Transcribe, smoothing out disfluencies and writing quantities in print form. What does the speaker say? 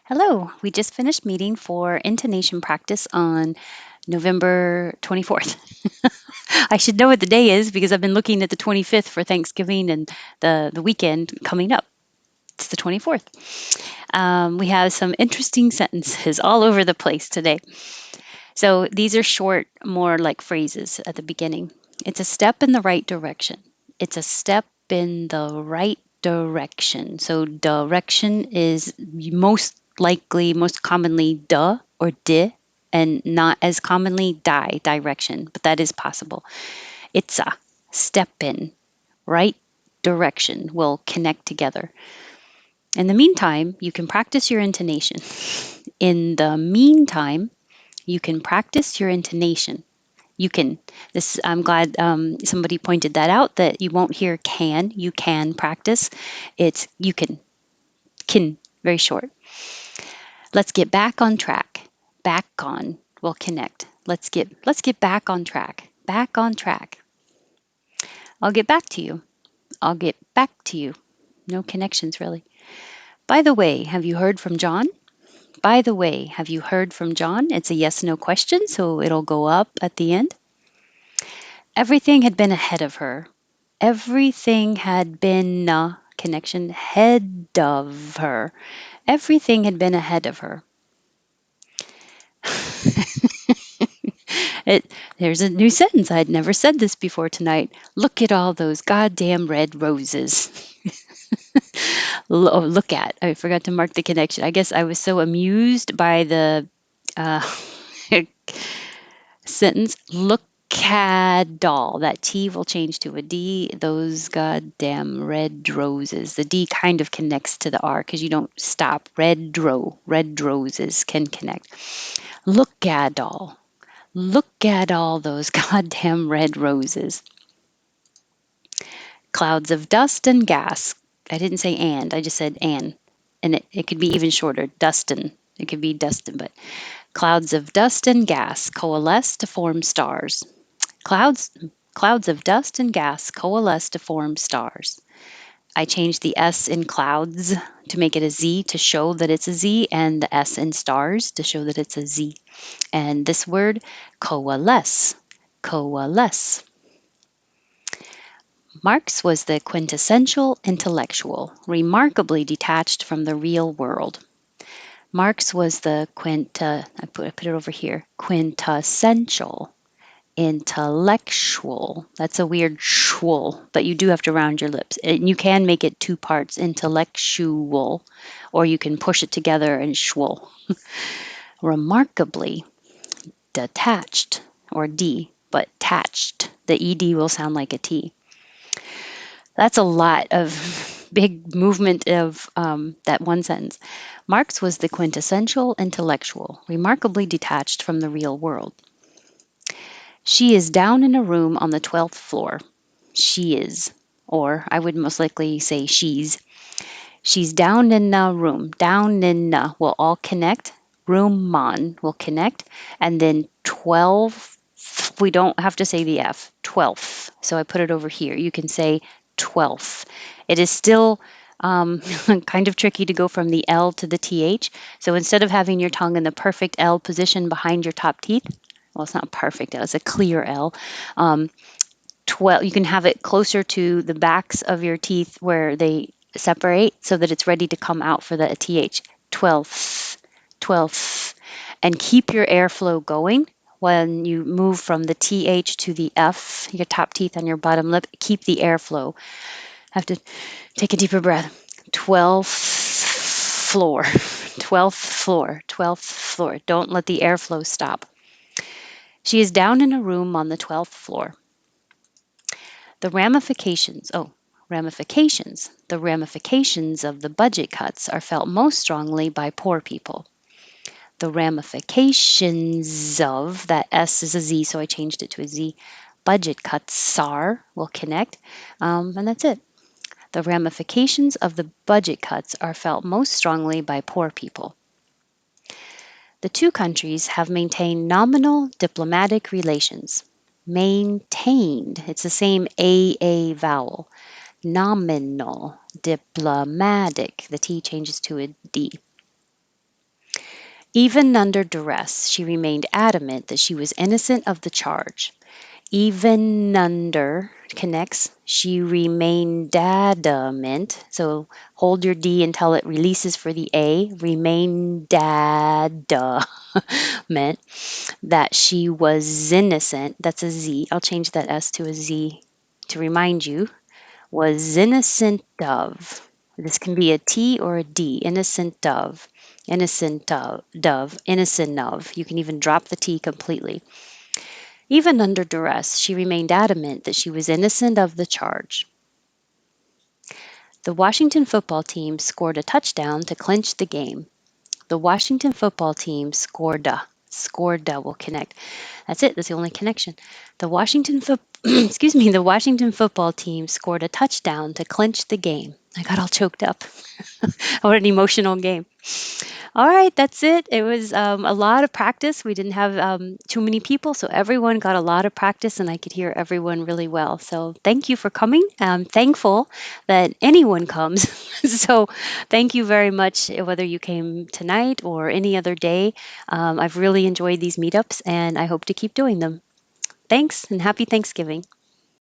Hello, we just finished meeting for intonation practice on November 24th. I should know what the day is because I've been looking at the 25th for Thanksgiving and the weekend coming up. It's the 24th. We have some interesting sentences all over the place today. So these are short, more like phrases at the beginning. It's a step in the right direction. It's a step in the right direction. So direction is most likely, most commonly duh or di, and not as commonly direction, but that is possible. It's a step in right direction will connect together. In the meantime, you can practice your intonation. In the meantime, you can practice your intonation. You can. This. I'm glad somebody pointed that out. That you won't hear can. You can practice. It's you can. Can. Very short. Let's get back on track. Back on. We'll connect. Let's get back on track. Back on track. I'll get back to you. I'll get back to you. No connections really. By the way, have you heard from John? By the way, have you heard from John? It's a yes no question, so it'll go up at the end. Everything had been ahead of her. Everything had been connection head of her. Everything had been ahead of her. There's a new sentence. I'd never said this before tonight. Look at all those goddamn red roses. Look at. I forgot to mark the connection. I guess I was so amused by the uh, sentence. Look at doll. That T will change to a D. Those goddamn red roses. The D kind of connects to the R because you don't stop. Red roses can connect. Look at doll. Look at all those goddamn red roses. Clouds of dust and gas. I didn't say and, I just said and. And it could be even shorter. Dustin. It could be Dustin, but clouds of dust and gas coalesce to form stars. Clouds clouds of dust and gas coalesce to form stars. I changed the S in clouds to make it a Z to show that it's a Z, and the S in stars to show that it's a Z. And this word, coalesce. Coalesce. Marx was the quintessential intellectual, remarkably detached from the real world. Marx was the I put it over here, quintessential intellectual. That's a weird shwul, but you do have to round your lips. And you can make it two parts, intellectual, or you can push it together and shwul. Remarkably detached, or D, but tatched. The ED will sound like a T. That's a lot of big movement of that one sentence. Marx was the quintessential intellectual, remarkably detached from the real world. She is down in a room on the 12th floor. She is, or I would most likely say she's. She's down in a room. Down in will all connect. Room on will connect. And then 12, we don't have to say the F, 12th. So I put it over here. You can say 12th. It is still kind of tricky to go from the L to the TH. So instead of having your tongue in the perfect L position behind your top teeth, well, it's not perfect L, it's a clear L. 12, you can have it closer to the backs of your teeth where they separate so that it's ready to come out for the th. 12th, 12th, and keep your airflow going when you move from the th to the f, your top teeth on your bottom lip. Keep the airflow. Have to take a deeper breath. 12th floor, 12th floor, 12th floor. Don't let the airflow stop. She is down in a room on the 12th floor. The ramifications, ramifications. The ramifications of the budget cuts are felt most strongly by poor people. The ramifications of, that S is a Z, so I changed it to a Z. Budget cuts, SAR, will connect, and that's it. The ramifications of the budget cuts are felt most strongly by poor people. The two countries have maintained nominal diplomatic relations. Maintained, it's the same AA vowel. Nominal, diplomatic, the T changes to a D. Even under duress, she remained adamant that she was innocent of the charge. Even under connects, she remained adamant. So hold your D until it releases for the A. Remained adamant that she was innocent. That's a Z. I'll change that S to a Z to remind you. Was innocent of. This can be a T or a D. Innocent of. Innocent of. Dove. Innocent of. You can even drop the T completely. Even under duress, she remained adamant that she was innocent of the charge. The Washington football team scored a touchdown to clinch the game. The Washington football team scored a will connect. That's it. That's the only connection. The Washington football team scored a touchdown to clinch the game. I got all choked up. What an emotional game. All right, that's it. It was a lot of practice. We didn't have too many people, so everyone got a lot of practice, and I could hear everyone really well. So thank you for coming. I'm thankful that anyone comes. So thank you very much, whether you came tonight or any other day. I've really enjoyed these meetups, and I hope to keep doing them. Thanks, and happy Thanksgiving.